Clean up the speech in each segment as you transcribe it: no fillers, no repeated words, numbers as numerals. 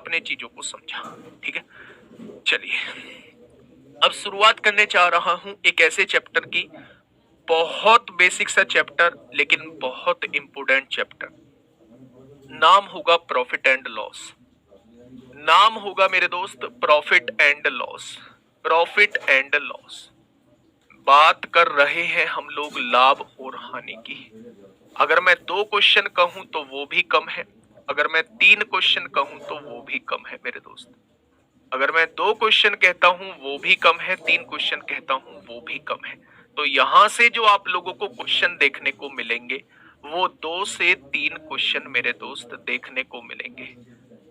आपने चीजों को समझा। ठीक है, चलिए अब शुरुआत करने चाह रहा हूं एक ऐसे चैप्टर की, बहुत बेसिक सा चैप्टर लेकिन बहुत इंपोर्टेंट चैप्टर। नाम होगा प्रॉफिट एंड लॉस। नाम होगा मेरे दोस्त profit and loss. Profit and loss, बात कर रहे हैं हम लोग लाभ और हानि की। अगर मैं 2 क्वेश्चन कहूं तो वो भी कम है, अगर मैं 3 क्वेश्चन कहूं तो वो भी कम है मेरे दोस्त। अगर मैं 2 क्वेश्चन कहता हूं वो भी कम है, 3 क्वेश्चन कहता हूं वो भी कम है। तो यहां से जो आप लोगों को क्वेश्चन देखने को मिलेंगे वो 2 से 3 क्वेश्चन मेरे दोस्त देखने को मिलेंगे।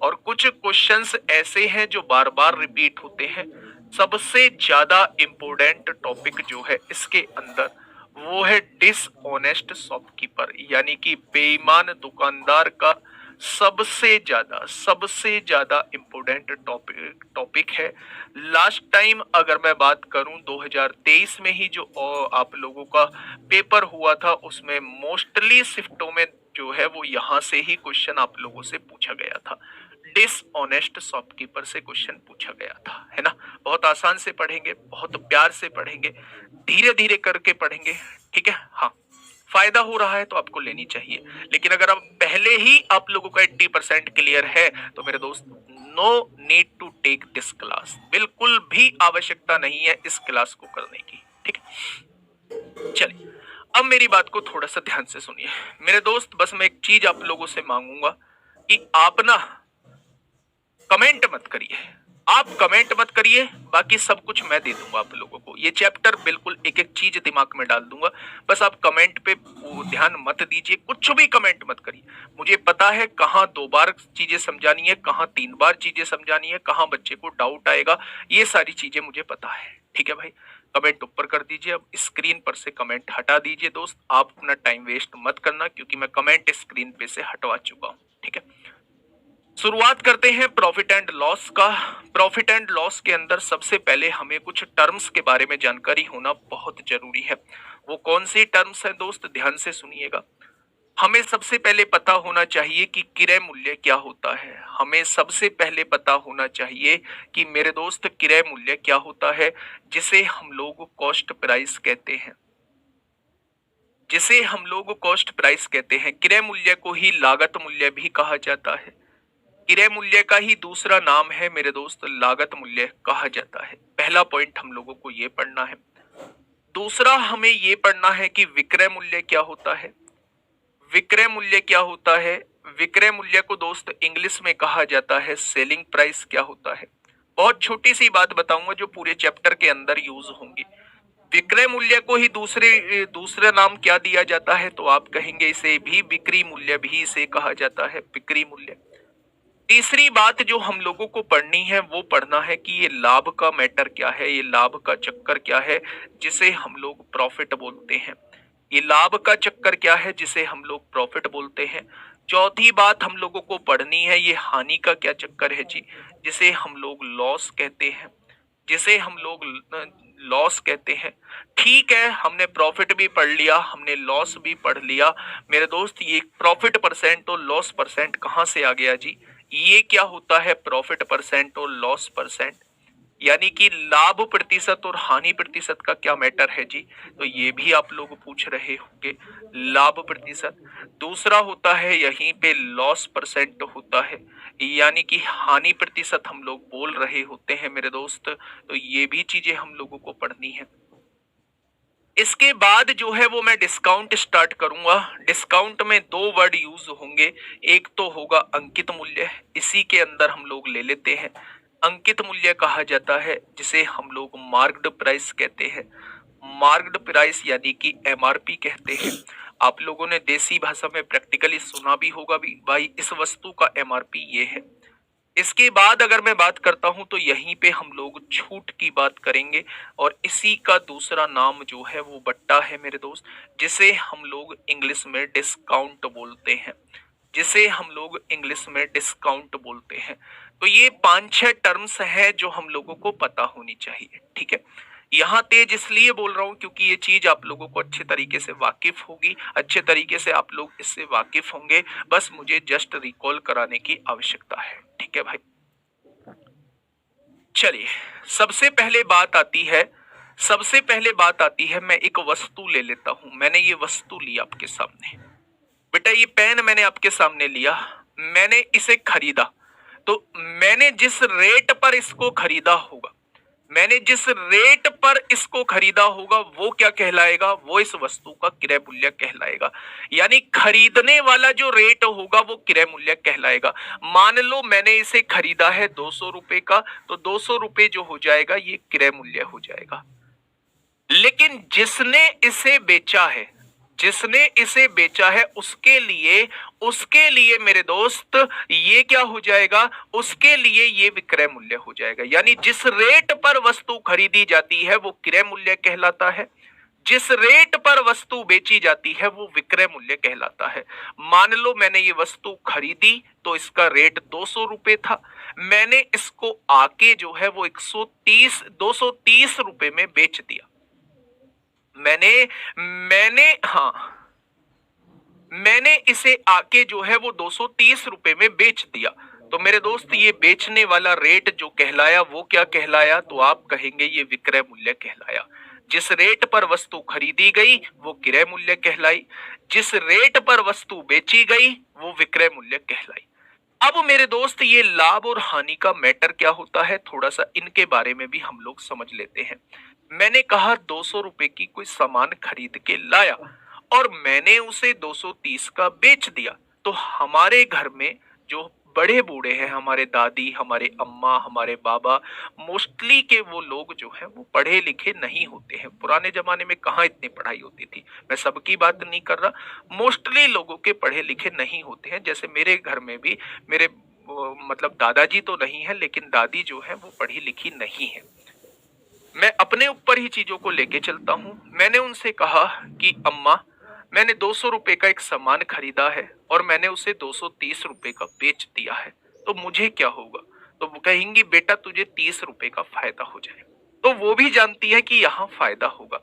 और कुछ क्वेश्चंस ऐसे हैं जो बार बार रिपीट होते हैं। सबसे ज्यादा इंपोर्टेंट टॉपिक जो है इसके अंदर वो है डिसऑनेस्ट शॉपकीपर, यानी कि बेईमान दुकानदार का सबसे ज्यादा इंपोर्टेंट टॉपिक है। लास्ट टाइम अगर मैं बात करूं 2023 में ही जो आप लोगों का पेपर हुआ था उसमें मोस्टली शिफ्टों में जो है वो यहां से ही क्वेश्चन आप लोगों से पूछा गया था। डिसऑनेस्ट शॉपकीपर से क्वेश्चन पूछा गया था, है ना। बहुत आसान से पढ़ेंगे, बहुत प्यार से पढ़ेंगे, धीरे धीरे करके पढ़ेंगे। ठीक है, हाँ फायदा हो रहा है तो आपको लेनी चाहिए। लेकिन अगर आप पहले ही आप लोगों का 80% क्लियर है तो मेरे दोस्त no need to take this class, बिल्कुल भी आवश्यकता नहीं है इस क्लास को करने की। ठीक है, चलिए अब मेरी बात को थोड़ा सा ध्यान से सुनिए मेरे दोस्त। बस मैं एक चीज आप लोगों से मांगूंगा कि आप ना कमेंट मत करिए, आप कमेंट मत करिए, बाकी सब कुछ मैं दे दूंगा आप लोगों को। ये चैप्टर बिल्कुल एक एक चीज दिमाग में डाल दूंगा, बस आप कमेंट पे ध्यान मत दीजिए, कुछ भी कमेंट मत करिए। मुझे पता है कहाँ 2 बार चीजें समझानी है, कहाँ 3 बार चीजें समझानी है, कहाँ बच्चे को डाउट आएगा, ये सारी चीजें मुझे पता है। ठीक है भाई, कमेंट ऊपर कर दीजिए। अब स्क्रीन पर से कमेंट हटा दीजिए दोस्त, आप अपना टाइम वेस्ट मत करना क्योंकि मैं कमेंट स्क्रीन पे से हटवा चुका हूँ। ठीक है, शुरुआत करते हैं प्रॉफिट एंड लॉस का। प्रॉफिट एंड लॉस के अंदर सबसे पहले हमें कुछ टर्म्स के बारे में जानकारी होना बहुत जरूरी है। वो कौन सी टर्म्स है दोस्त, ध्यान से सुनिएगा। हमें सबसे पहले पता होना चाहिए कि क्रय मूल्य क्या होता है। हमें सबसे पहले पता होना चाहिए कि मेरे दोस्त क्रय मूल्य क्या होता है, जिसे हम लोग कॉस्ट प्राइस कहते हैं। जिसे हम लोग कॉस्ट प्राइस कहते हैं। क्रय मूल्य को ही लागत मूल्य भी कहा जाता है। क्रय मूल्य का ही दूसरा नाम है मेरे दोस्त लागत मूल्य कहा जाता है। पहला पॉइंट हम लोगों को ये पढ़ना है। दूसरा हमें ये पढ़ना है कि विक्रय मूल्य क्या होता है। विक्रय मूल्य क्या होता है, विक्रय मूल्य को दोस्त इंग्लिश में कहा जाता है सेलिंग प्राइस क्या होता है। बहुत छोटी सी बात बताऊंगा जो पूरे चैप्टर के अंदर यूज होंगी। विक्रय मूल्य को ही दूसरा नाम क्या दिया जाता है तो आप कहेंगे इसे भी बिक्री मूल्य भी इसे कहा जाता है, बिक्री मूल्य। तीसरी बात जो हम लोगों को पढ़नी है वो पढ़ना है कि ये लाभ का मैटर क्या है, ये लाभ का चक्कर क्या है जिसे हम लोग प्रॉफिट बोलते हैं। ये लाभ का चक्कर क्या है जिसे हम लोग प्रॉफिट बोलते हैं। चौथी बात हम लोगों को पढ़नी है ये हानि का क्या चक्कर है जी, जिसे हम लोग लॉस कहते हैं, जिसे हम लोग लॉस कहते हैं। ठीक है, हमने प्रॉफिट भी पढ़ लिया, हमने लॉस भी पढ़ लिया मेरे दोस्त। ये प्रॉफिट परसेंट और लॉस परसेंट कहाँ से आ गया जी, ये क्या होता है प्रॉफिट परसेंट और लॉस परसेंट, यानी कि लाभ प्रतिशत और हानि प्रतिशत का क्या मैटर है जी, तो ये भी आप लोग पूछ रहे होंगे लाभ प्रतिशत। दूसरा होता है यहीं पे लॉस परसेंट होता है, यानी कि हानि प्रतिशत हम लोग बोल रहे होते हैं मेरे दोस्त। तो ये भी चीजें हम लोगों को पढ़नी है। इसके बाद जो है वो मैं डिस्काउंट स्टार्ट करूंगा। डिस्काउंट में 2 वर्ड यूज होंगे, एक तो होगा अंकित मूल्य, इसी के अंदर हम लोग ले लेते हैं। अंकित मूल्य कहा जाता है जिसे हम लोग मार्क्ड प्राइस कहते हैं। मार्क्ड प्राइस यानी कि एमआरपी कहते हैं। आप लोगों ने देसी भाषा में प्रैक्टिकली सुना भी होगा भी भाई इस वस्तु का एमआरपी ये है। इसके बाद अगर मैं बात करता हूं तो यहीं पे हम लोग छूट की बात करेंगे और इसी का दूसरा नाम जो है वो बट्टा है मेरे दोस्त, जिसे हम लोग इंग्लिश में डिस्काउंट बोलते हैं, जिसे हम लोग इंग्लिश में डिस्काउंट बोलते हैं। तो ये 5-6 टर्म्स हैं जो हम लोगों को पता होनी चाहिए। ठीक है, यहाँ तेज इसलिए बोल रहा हूँ क्योंकि ये चीज आप लोगों को अच्छे तरीके से वाकिफ होगी, अच्छे तरीके से आप लोग इससे वाकिफ होंगे। बस मुझे जस्ट रिकॉल कराने की आवश्यकता है। ठीक है भाई, चलिए, सबसे पहले बात आती है, मैं एक वस्तु ले लेता हूं। मैंने ये वस्तु ली आपके सामने, बेटा ये पेन मैंने आपके सामने लिया, मैंने इसे खरीदा। तो मैंने जिस रेट पर इसको खरीदा होगा, मैंने जिस रेट पर इसको खरीदा होगा वो क्या कहलाएगा? वो इस वस्तु का क्रय मूल्य कहलाएगा। यानी खरीदने वाला जो रेट होगा वो क्रय मूल्य कहलाएगा। मान लो मैंने इसे खरीदा है 200 रुपए का, तो 200 रुपए जो हो जाएगा ये क्रय मूल्य हो जाएगा। लेकिन जिसने इसे बेचा है उसके लिए मेरे दोस्त ये क्या हो जाएगा? उसके लिए ये विक्रय मूल्य हो जाएगा। यानी जिस रेट पर वस्तु खरीदी जाती है वो क्रय मूल्य कहलाता है, जिस रेट पर वस्तु बेची जाती है वो विक्रय मूल्य कहलाता है। मान लो मैंने ये वस्तु खरीदी तो इसका रेट 200 रुपए था, मैंने इसको आके जो है वो 230 रुपए में बेच दिया। मैंने इसे आके जो है वो 230 रुपए में बेच दिया। तो मेरे दोस्त ये बेचने वाला रेट जो कहलाया वो क्या कहलाया? तो आप कहेंगे ये विक्रय मूल्य कहलाया। जिस रेट पर वस्तु खरीदी गई वो क्रय मूल्य कहलाई, जिस रेट पर वस्तु बेची गई वो विक्रय मूल्य कहलाई। अब मेरे दोस्त ये लाभ और हानि का मैटर क्या होता है, थोड़ा सा इनके बारे में भी हम लोग समझ लेते हैं। मैंने कहा 200 रुपए की कोई सामान खरीद के लाया और मैंने उसे 230 का बेच दिया। तो हमारे घर में जो बड़े बूढ़े हैं, हमारे दादी, हमारे अम्मा, हमारे बाबा, मोस्टली के वो लोग जो हैं वो पढ़े लिखे नहीं होते हैं। पुराने जमाने में कहाँ इतनी पढ़ाई होती थी, मैं सबकी बात नहीं कर रहा, मोस्टली लोगों के पढ़े लिखे नहीं होते हैं। जैसे मेरे घर में भी मेरे मतलब दादाजी तो नहीं है लेकिन दादी जो है वो पढ़ी लिखी नहीं है। मैं अपने ऊपर ही चीजों को लेके चलता हूं। मैंने उनसे कहा कि अम्मा मैंने 200 रुपए का एक सामान खरीदा है और मैंने उसे 230 रुपए का बेच दिया है, तो मुझे क्या होगा? तो वो कहेंगी बेटा तुझे 30 रुपए का फायदा हो जाएगा। तो वो भी जानती है कि यहाँ फायदा होगा।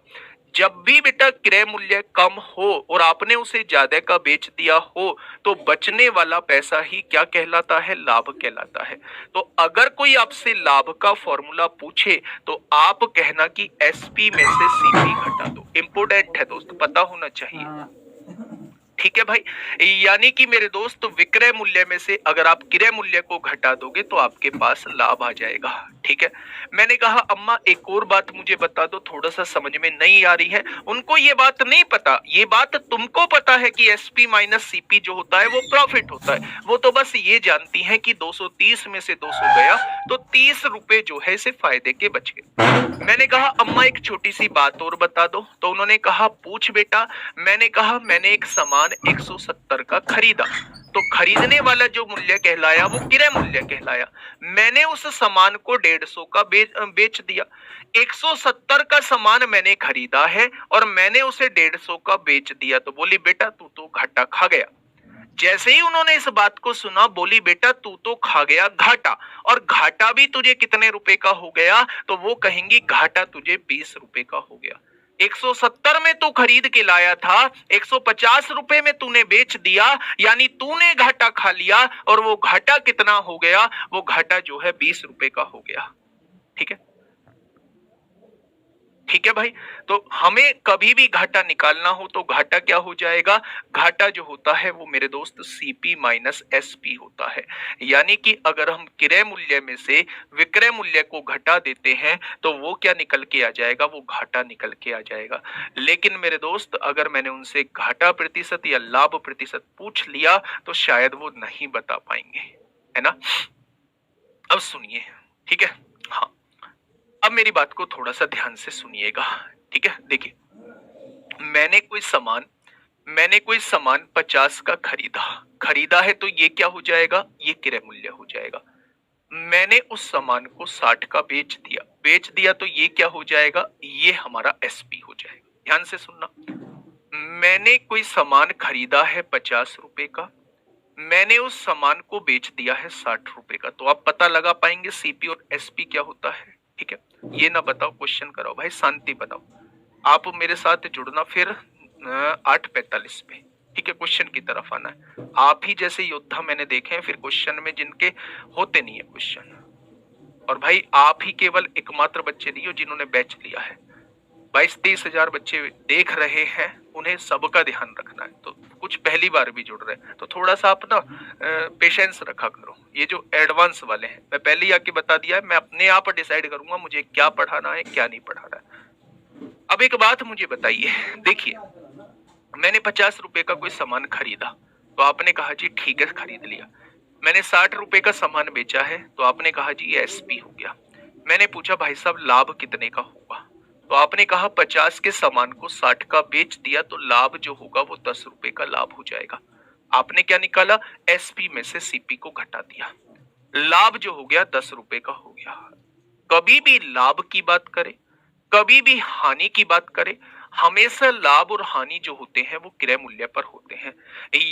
जब भी बेटा क्रय मूल्य कम हो और आपने उसे ज्यादा का बेच दिया हो तो बचने वाला पैसा ही क्या कहलाता है? लाभ कहलाता है। तो अगर कोई आपसे लाभ का फॉर्मूला पूछे तो आप कहना कि एसपी में से सीपी घटा दो। इंपोर्टेंट है दोस्त, पता होना चाहिए। ठीक है भाई, यानी कि मेरे दोस्त विक्रय मूल्य में से अगर आप क्रय मूल्य को घटा दोगे तो आपके पास लाभ आ जाएगा। ठीक है, मैंने कहा अम्मा एक और बात मुझे बता दो, थोड़ा सा समझ में नहीं आ रही है। उनको ये बात नहीं पता, ये बात तुमको पता है कि एसपी माइनस सीपी जो होता है वो प्रॉफिट होता है। वो तो बस ये जानती है कि 230 में से 200 गया तो 30 रुपए जो है इसे फायदे के बच गए। मैंने कहा अम्मा एक छोटी सी बात और बता दो। तो उन्होंने कहा पूछ बेटा। मैंने कहा मैंने एक सामान 170 का खरीदा, तो खरीदने वाला जो मूल्य कहलाया वो क्रय मूल्य कहलाया। मैंने उस सामान को 150 का बेच दिया। 170 का सामान मैंने खरीदा है और मैंने उसे 150 का बेच दिया। तो बोली बेटा तू तो घाटा खा गया। जैसे ही उन्होंने इस बात को सुना बोली बेटा तू तो खा गया घाटा, और घाटा भी तुझे कितने रुपए का हो गया? तो वो कहेंगी घाटा तुझे 20 रुपए का हो गया। 170 में तू खरीद के लाया था, 150 रुपए में तूने बेच दिया, यानी तूने घाटा खा लिया। और वो घाटा कितना हो गया? वो घाटा जो है 20 रुपए का हो गया। ठीक है, ठीक है भाई। तो हमें कभी भी घाटा निकालना हो तो घाटा क्या हो जाएगा? घाटा जो होता है वो मेरे दोस्त सीपी माइनस एसपी होता है। यानी कि अगर हम क्रय मूल्य में से विक्रय मूल्य को घटा देते हैं तो वो क्या निकल के आ जाएगा? वो घाटा निकल के आ जाएगा। लेकिन मेरे दोस्त अगर मैंने उनसे घाटा प्रतिशत या लाभ प्रतिशत पूछ लिया तो शायद वो नहीं बता पाएंगे, है ना। अब सुनिए, ठीक है, हाँ, अब मेरी बात को थोड़ा सा ध्यान से सुनिएगा। ठीक है, देखिए मैंने कोई सामान 50 का खरीदा है तो ये क्या हो जाएगा? ये क्रय मूल्य हो जाएगा। मैंने उस सामान को 60 का बेच दिया तो ये क्या हो जाएगा? ये हमारा एसपी हो जाएगा। ध्यान से सुनना, मैंने कोई सामान खरीदा है 50 रुपए का, मैंने उस सामान को बेच दिया है 60 रुपए का। तो आप पता लगा पाएंगे सीपी और एसपी क्या होता है। ठीक है, ये ना बताओ, क्वेश्चन कराओ भाई, शांति बताओ। आप मेरे साथ जुड़ना फिर 8:45 पे। ठीक है, क्वेश्चन की तरफ आना है। आप ही जैसे योद्धा मैंने देखे हैं फिर क्वेश्चन में जिनके होते नहीं है क्वेश्चन। और भाई आप ही केवल एकमात्र बच्चे नहीं हो जिन्होंने बैच लिया है। 22-23 हजार बच्चे देख रहे हैं, उन्हें सबका ध्यान रखना है। तो कुछ पहली बार भी जुड़ रहे हैं तो थोड़ा सा आप ना पेशेंस रखा करो। ये जो एडवांस वाले हैं, मैं पहले ही आके बता दिया है, मैं अपने आप डिसाइड करूंगा मुझे क्या पढ़ाना है क्या नहीं पढ़ाना है। अब एक बात मुझे बताइए, देखिए मैंने 50 रुपए का कोई सामान खरीदा तो आपने कहा जी ठीक है खरीद लिया। मैंने 60 रुपए का सामान बेचा है तो आपने कहा जी ये एसपी हो गया। मैंने पूछा भाई साहब लाभ कितने का होगा, तो आपने कहा 50 के सामान को 60 का बेच दिया तो लाभ जो होगा वो 10 रुपए का लाभ हो जाएगा। आपने क्या निकाला, एसपी में से सीपी को घटा दिया, लाभ जो हो गया 10 रुपए का हो गया। कभी भी लाभ की बात करें, कभी भी हानि की बात करें, हमेशा लाभ और हानि जो होते हैं वो क्रय मूल्य पर होते हैं।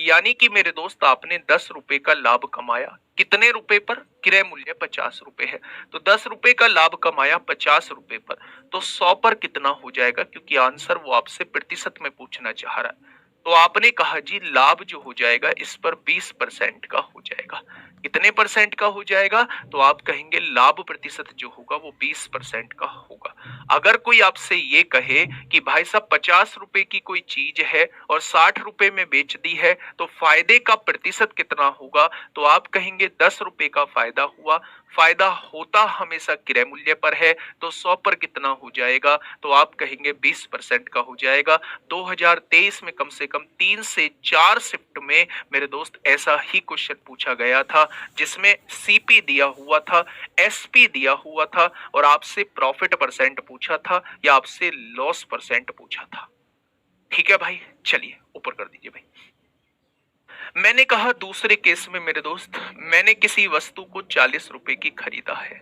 यानी कि मेरे दोस्त आपने 10 रुपए का लाभ कमाया, कितने रुपए पर, क्रय मूल्य 50 रुपए है, तो 10 रुपए का लाभ कमाया 50 रुपए पर, तो 100 पर कितना हो जाएगा, क्योंकि आंसर वो आपसे प्रतिशत में पूछना चाह रहा है। तो आपने कहा जी लाभ जो हो जाएगा इस पर 20% का हो जाएगा। कितने परसेंट का हो जाएगा, तो आप कहेंगे लाभ प्रतिशत जो होगा वो 20% का होगा। अगर कोई आपसे ये कहे कि भाई साहब 50 रुपए की कोई चीज है और 60 रुपए में बेच दी है तो फायदे का प्रतिशत कितना होगा, तो आप कहेंगे 10 रुपए का फायदा हुआ। फायदा होता हमेशा क्रय मूल्य पर है, तो 100 पर कितना हो जाएगा, तो आप कहेंगे 20% का हो जाएगा। 2023 में कम से कम 3 से 4 शिफ्ट में मेरे दोस्त ऐसा ही क्वेश्चन पूछा गया था, जिसमें सीपी दिया हुआ था, एसपी दिया हुआ था और आपसे प्रॉफिट परसेंट पूछा था या आपसे लॉस परसेंट पूछा था। ठीक है भाई, चलिए ऊपर कर दीजिए भाई। मैंने कहा दूसरे केस में मेरे दोस्त, मैंने किसी वस्तु को 40 रुपए की खरीदा है,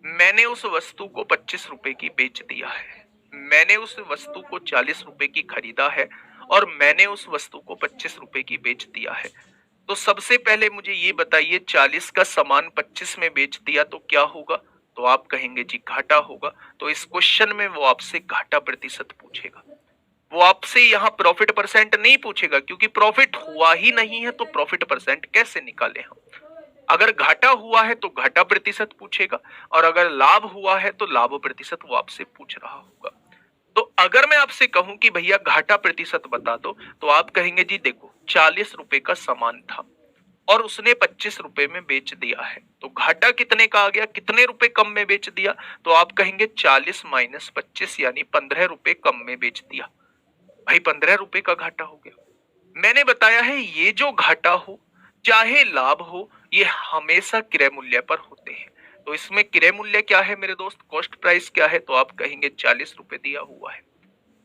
मैंने उस वस्तु को 25 रुपए की बेच दिया है। मैंने उस वस्तु को 40 रुपए की खरीदा है और मैंने उस वस्तु को 25 रुपए की बेच दिया है। तो सबसे पहले मुझे ये बताइए 40 का सामान 25 में बेच दिया तो क्या होगा, तो आप कहेंगे जी घाटा होगा। तो इस क्वेश्चन में वो आपसे घाटा प्रतिशत पूछेगा, वो आपसे यहाँ प्रॉफिट परसेंट नहीं पूछेगा, क्योंकि प्रॉफिट हुआ ही नहीं है तो प्रॉफिट परसेंट कैसे निकाले हम। अगर घाटा हुआ है तो घाटा प्रतिशत पूछेगा और अगर लाभ हुआ है तो लाभ प्रतिशत वो आपसे पूछ रहा होगा। तो अगर मैं आपसे कहूं कि भैया घाटा प्रतिशत बता दो, तो आप कहेंगे जी देखो 40 रुपए का सामान था और उसने 25 रुपए में बेच दिया है, तो घाटा कितने का आ गया, कितने रुपए कम में बेच दिया, तो आप कहेंगे 40 माइनस 25 यानी 15 रुपए कम में बेच दिया। भाई 15 रुपए का घाटा हो गया। मैंने बताया है ये जो घाटा हो चाहे लाभ हो ये हमेशा क्रय मूल्य पर होते हैं। तो इसमें क्रय मूल्य क्या है मेरे दोस्त, कॉस्ट प्राइस क्या है, तो आप कहेंगे 40 रुपए दिया हुआ है,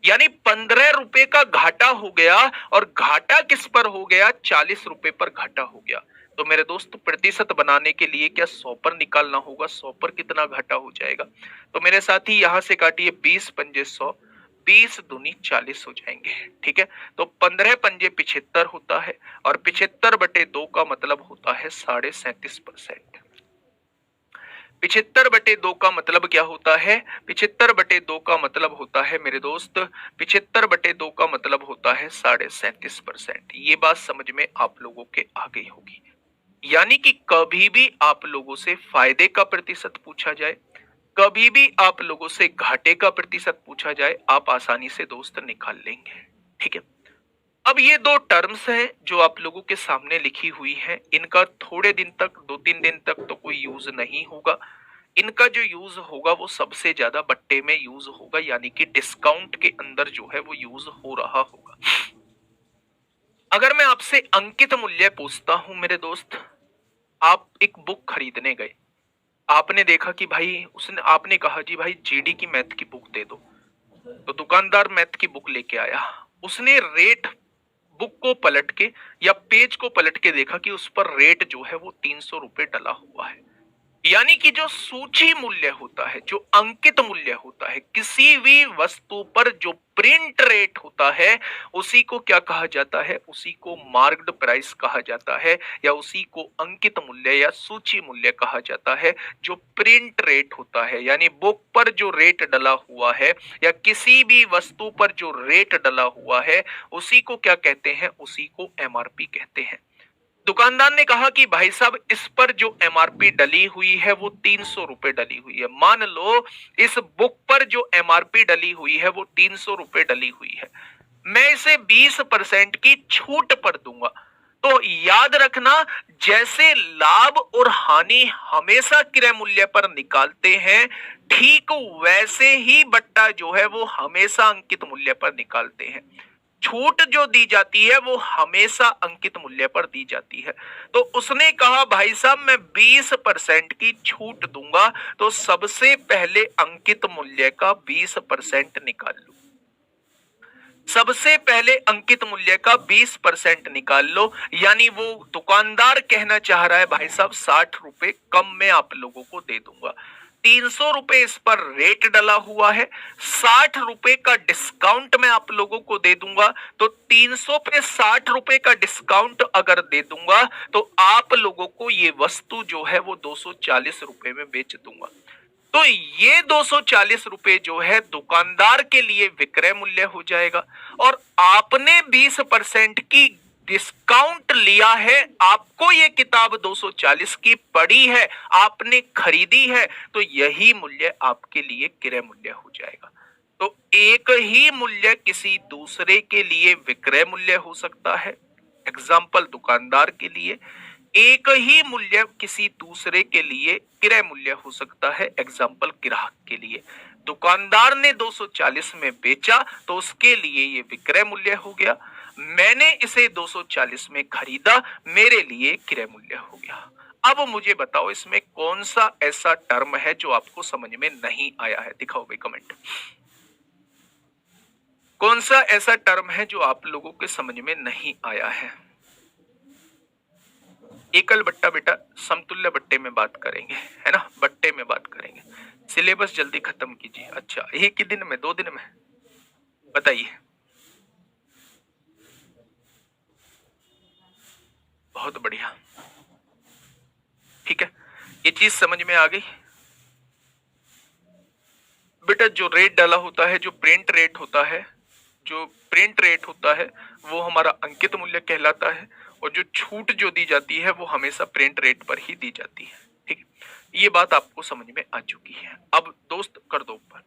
यानी 15 रुपए का घाटा हो गया। और घाटा किस पर हो गया, 40 रुपए पर घाटा हो गया। तो मेरे दोस्त प्रतिशत बनाने के लिए क्या 100 पर निकालना होगा, 100 पर कितना घाटा हो जाएगा। तो मेरे साथी यहां से काटिए 20 पंजे 100, 20 दूनी 40 हो जाएंगे। ठीक है, तो 15 पंजे 75 होता है और 75/2 का मतलब होता है 37.5%। 75/2 का मतलब क्या होता है, 75/2 का मतलब होता है मेरे दोस्त, 75/2 का मतलब होता है 37.5%। ये बात समझ में आप लोगों के आ गई होगी। यानी कि कभी भी आप लोगों से फायदे का प्रतिशत पूछा जाए, कभी भी आप लोगों से घाटे का प्रतिशत पूछा जाए, आप आसानी से दोस्त निकाल लेंगे। ठीक है, अब ये दो टर्म्स हैं जो आप लोगों के सामने लिखी हुई हैं, इनका थोड़े दिन तक, 2-3 दिन तक तो कोई यूज नहीं होगा। इनका जो यूज होगा वो सबसे ज्यादा बट्टे में यूज होगा, यानी कि डिस्काउंट के अंदर जो है वो यूज हो रहा होगा। अगर मैं आपसे अंकित मूल्य पूछता हूं मेरे दोस्त, आप एक बुक खरीदने गए, आपने देखा कि भाई उसने, आपने कहा जी भाई जीडी की मैथ की बुक दे दो, तो दुकानदार मैथ की बुक लेके आया। उसने रेट, बुक को पलट के या पेज को पलट के देखा कि उस पर रेट जो है वो 300 रुपए डला हुआ है। यानी कि जो सूची मूल्य होता है, जो अंकित मूल्य होता है, किसी भी वस्तु पर जो प्रिंट रेट होता है उसी को क्या कहा जाता है, उसी को मार्क्ड प्राइस कहा जाता है या उसी को अंकित मूल्य या सूची मूल्य कहा जाता है। जो प्रिंट रेट होता है यानी बुक पर जो रेट डला हुआ है या किसी भी वस्तु पर जो रेट डला हुआ है उसी को क्या कहते हैं, उसी को एमआरपी कहते हैं। दुकानदार ने कहा कि भाई साहब इस पर जो एमआरपी डली हुई है वो 300 रुपए डली हुई है। मान लो इस बुक पर जो एमआरपी डली हुई है वो 300 रुपए डली हुई है, मैं इसे 20% की छूट पर दूंगा। तो याद रखना, जैसे लाभ और हानि हमेशा क्रय मूल्य पर निकालते हैं, ठीक वैसे ही बट्टा जो है वो हमेशा अंकित मूल्य पर निकालते हैं। छूट जो दी जाती है वो हमेशा अंकित मूल्य पर दी जाती है। तो उसने कहा भाई साहब मैं 20% की छूट दूंगा, तो सबसे पहले अंकित मूल्य का 20% निकाल लो। सबसे पहले अंकित मूल्य का 20% निकाल लो, यानी वो दुकानदार कहना चाह रहा है भाई साहब 60 रुपए कम में आप लोगों को दे दूंगा। 300 रुपए इस पर रेट डला हुआ है, 60 रुपए का डिस्काउंट मैं आप लोगों को दे दूंगा। तो 300 पे 60 रुपए का डिस्काउंट अगर दे दूंगा तो आप लोगों को ये वस्तु जो है वो 240 रुपए में बेच दूंगा। तो ये 240 रुपए जो है दुकानदार के लिए विक्रय मूल्य हो जाएगा, और आपने 20% की डिस्काउंट लिया है, आपको ये किताब 240 की पड़ी है, आपने खरीदी है, तो यही मूल्य आपके लिए क्रय मूल्य हो जाएगा। तो एक ही मूल्य किसी दूसरे के लिए विक्रय मूल्य हो सकता है, एग्जाम्पल दुकानदार के लिए। एक ही मूल्य किसी दूसरे के लिए क्रय मूल्य हो सकता है, एग्जाम्पल ग्राहक के लिए। दुकानदार ने 240 में बेचा तो उसके लिए ये विक्रय मूल्य हो गया, मैंने इसे 240 में खरीदा, मेरे लिए क्रय मूल्य हो गया। अब मुझे बताओ इसमें कौन सा ऐसा टर्म है जो आपको समझ में नहीं आया है, दिखाओ भाई कमेंट। कौन सा ऐसा टर्म है जो आप लोगों के समझ में नहीं आया है? एकल बट्टा बेटा समतुल्य बट्टे में बात करेंगे, है ना, बट्टे में बात करेंगे। सिलेबस जल्दी खत्म कीजिए। अच्छा, एक ही दिन में, 2 दिन में? बताइए। बहुत बढ़िया, ठीक है, ये चीज समझ में आ गई बेटा। जो रेट डाला होता है, जो प्रिंट रेट होता है, जो प्रिंट रेट होता है वो हमारा अंकित मूल्य कहलाता है, और जो छूट जो दी जाती है वो हमेशा प्रिंट रेट पर ही दी जाती है। ठीक है, ये बात आपको समझ में आ चुकी है। अब दोस्त कर दो ऊपर।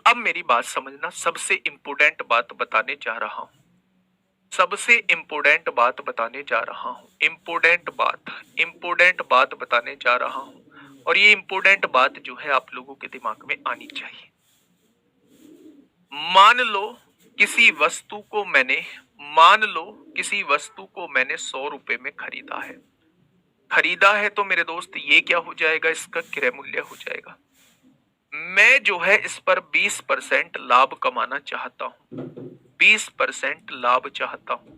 अब मेरी बात समझना, सबसे इंपोर्टेंट बात बताने जा रहा हूं, सबसे इंपोर्टेंट बात बताने जा रहा हूं, इंपोर्टेंट बात बताने जा रहा हूं, और ये इंपोर्टेंट बात जो है आप लोगों के दिमाग में आनी चाहिए। मान लो किसी वस्तु को मैंने, मान लो किसी वस्तु को मैंने 100 रुपए में खरीदा है, तो मेरे दोस्त ये क्या हो जाएगा, इसका क्रय मूल्य हो जाएगा। मैं जो है इस पर 20% लाभ कमाना चाहता हूं, 20% लाभ चाहता हूं,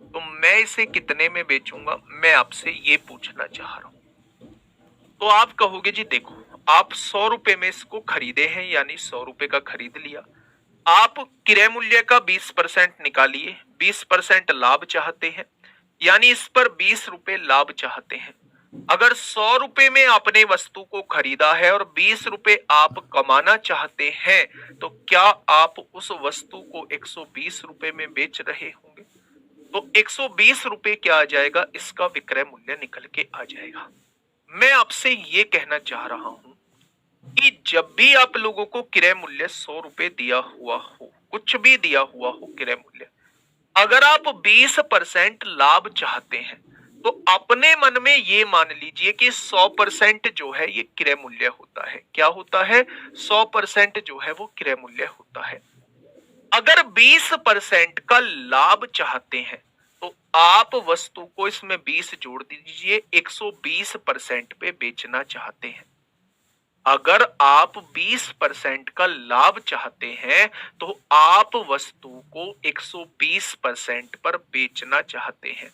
तो मैं इसे कितने में बेचूंगा, मैं आपसे ये पूछना चाह रहा हूं। तो आप कहोगे जी देखो, आप 100 रुपए में इसको खरीदे हैं, यानी 100 रुपए का खरीद लिया, आप क्रय मूल्य का 20% निकालिए, 20% लाभ चाहते हैं, यानी इस पर 20 रुपए लाभ चाहते हैं। अगर 100 रुपए में आपने वस्तु को खरीदा है और 20 रुपए आप कमाना चाहते हैं, तो क्या आप उस वस्तु को 120 रुपए में बेच रहे होंगे? तो 120 रुपए क्या आ जाएगा, इसका विक्रय मूल्य निकल के आ जाएगा। मैं आपसे ये कहना चाह रहा हूं कि जब भी आप लोगों को क्रय मूल्य 100 रुपए दिया हुआ हो, कुछ भी दिया हुआ हो क्रय मूल्य, अगर आप 20% लाभ चाहते हैं, तो अपने मन में ये मान लीजिए कि 100% जो है ये क्रय मूल्य होता है। क्या होता है? 100% जो है वो क्रय मूल्य होता है। अगर 20% का लाभ चाहते हैं, तो आप वस्तु को इसमें 20 जोड़ दीजिए, 120% पे बेचना चाहते हैं। अगर आप 20% का लाभ चाहते हैं, तो आप वस्तु को 120% पर बेचना चाहते हैं।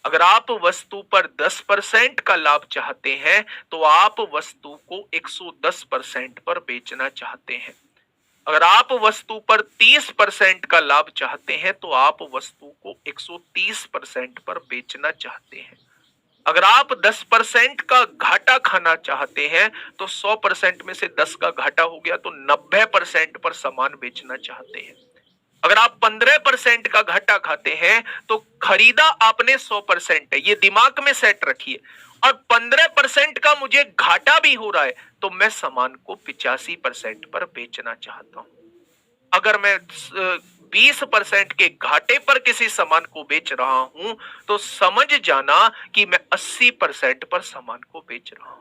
अगर आप वस्तु पर 10% का लाभ चाहते हैं, तो आप वस्तु को 110% पर बेचना चाहते हैं। अगर आप वस्तु पर 30% का लाभ चाहते हैं, तो आप वस्तु को 130% पर बेचना चाहते हैं। अगर आप 10% का घाटा खाना चाहते हैं, तो 100% में से 10 का घाटा हो गया, तो 90% पर सामान बेचना चाहते हैं। अगर आप 15% का घाटा खाते हैं तो खरीदा आपने 100% है, ये दिमाग में सेट रखिए, और 15% का मुझे घाटा भी हो रहा है तो मैं सामान को 85% पर बेचना चाहता हूं। अगर मैं 20% के घाटे पर किसी सामान को बेच रहा हूं तो समझ जाना कि मैं 80% पर सामान को बेच रहा हूं।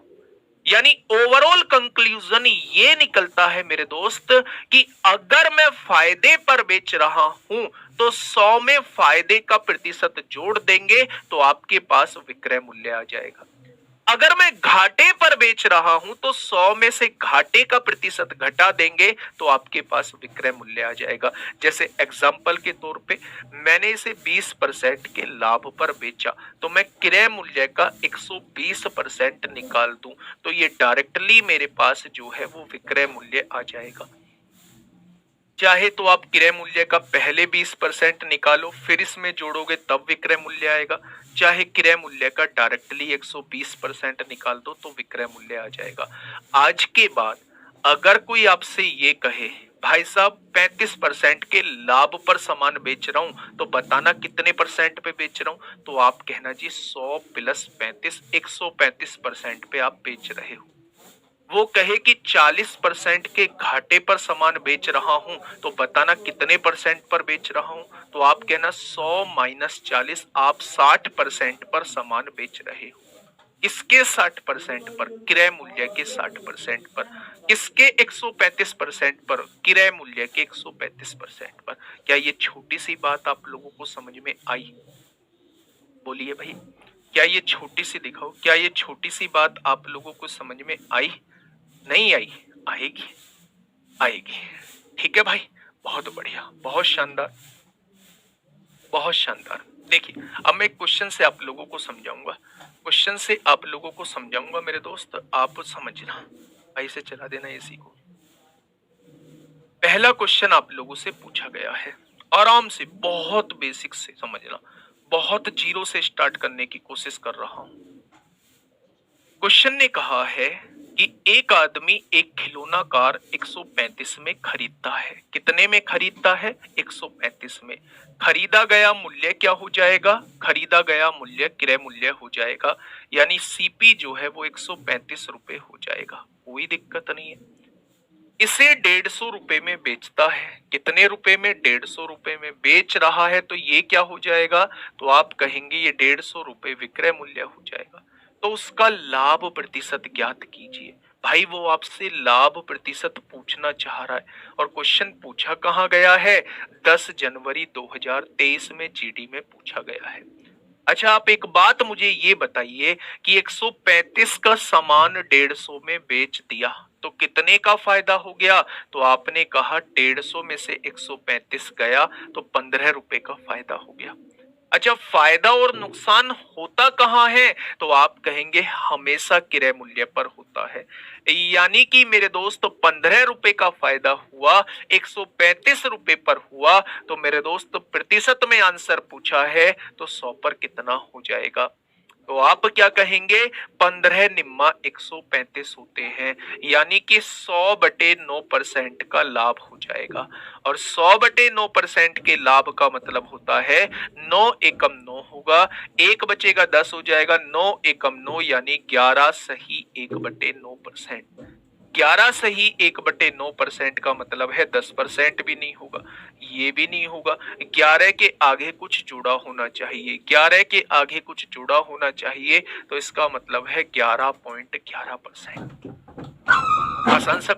यानी ओवरऑल कंक्लूजन ये निकलता है मेरे दोस्त कि अगर मैं फायदे पर बेच रहा हूं तो 100 में फायदे का प्रतिशत जोड़ देंगे तो आपके पास विक्रय मूल्य आ जाएगा। अगर मैं घाटे पर बेच रहा हूं तो 100 में से घाटे का प्रतिशत घटा देंगे तो आपके पास विक्रय मूल्य आ जाएगा। जैसे एग्जांपल के तौर पे मैंने इसे 20% के लाभ पर बेचा तो मैं क्रय मूल्य का 120% निकाल दूं तो ये डायरेक्टली मेरे पास जो है वो विक्रय मूल्य आ जाएगा। चाहे तो आप क्रय मूल्य का पहले 20% निकालो फिर इसमें जोड़ोगे तब विक्रय मूल्य आएगा, चाहे क्रय मूल्य का डायरेक्टली 120% निकाल दो तो विक्रय मूल्य आ जाएगा। आज के बाद अगर कोई आपसे ये कहे भाई साहब 35% के लाभ पर सामान बेच रहा हूं तो बताना कितने परसेंट पे बेच रहा हूं, तो आप कहना जी 100 प्लस 35 135% पे आप बेच रहे हो। वो कहे कि 40% के घाटे पर सामान बेच रहा हूं तो बताना कितने परसेंट पर बेच रहा हूं, तो आप कहना 100 माइनस 40, आप 60% पर सामान बेच रहे हो। किसके 60% पर? क्रय मूल्य के 60% पर। किसके 135% पर? क्रय मूल्य के 135% पर। क्या ये छोटी सी बात आप लोगों को समझ में आई? बोलिए भाई, क्या ये छोटी सी दिखाओ, क्या ये छोटी सी बात आप लोगों को समझ में आई? नहीं आई? आएगी, आएगी। ठीक है भाई, बहुत बढ़िया, बहुत शानदार, बहुत शानदार। देखिए अब मैं एक क्वेश्चन से आप लोगों को समझाऊंगा, क्वेश्चन से आप लोगों को समझाऊंगा मेरे दोस्त, आप समझना। भाई से चला देना एसी को। पहला क्वेश्चन आप लोगों से पूछा गया है, आराम से बहुत बेसिक से समझना, बहुत जीरो से स्टार्ट करने की कोशिश कर रहा हूं। क्वेश्चन ने कहा है कि एक आदमी एक खिलौना कार 135 में खरीदता है। कितने में खरीदता है? 135 में। खरीदा गया मूल्य क्या हो जाएगा? खरीदा गया मूल्य क्रय मूल्य हो जाएगा, यानी सीपी जो है वो 135 रुपए हो जाएगा। कोई दिक्कत नहीं है। इसे 150 रुपए में बेचता है। कितने रुपए में? 150 रुपए में बेच रहा है तो ये क्या हो जाएगा? तो आप कहेंगे ये 150 रुपए विक्रय मूल्य हो जाएगा। तो उसका लाभ प्रतिशत ज्ञात कीजिए। भाई वो आपसे लाभ प्रतिशत पूछना चाह रहा है, और क्वेश्चन पूछा कहाँ गया है? 10 जनवरी 2023 में जीडी में पूछा गया है। अच्छा आप एक बात मुझे ये बताइए कि 135 का सामान 150 में बेच दिया तो कितने का फायदा हो गया? तो आपने कहा 150 में से 135 गया तो 15 रुपए का फायदा हो गया। अच्छा फायदा और नुकसान होता कहाँ है? तो आप कहेंगे हमेशा क्रय मूल्य पर होता है। यानी कि मेरे दोस्त 15 रुपए का फायदा हुआ, 135 रुपए पर हुआ, तो मेरे दोस्त प्रतिशत में आंसर पूछा है तो 100 पर कितना हो जाएगा? तो आप क्या कहेंगे? 15 निम्मा 135 होते हैं, यानी कि 100/9% का लाभ हो जाएगा। और 100/9% के लाभ का मतलब होता है 9 एकम 9 होगा, एक बचेगा 10 हो जाएगा, 9 एकम 9 यानी 11 सही 1/9%। 11 सही 1/9% का मतलब है 10% भी नहीं होगा, ये भी नहीं होगा। 11 के आगे कुछ जुड़ा होना चाहिए, 11 के आगे कुछ जुड़ा होना चाहिए, तो इसका मतलब है 11.11%। आसान सा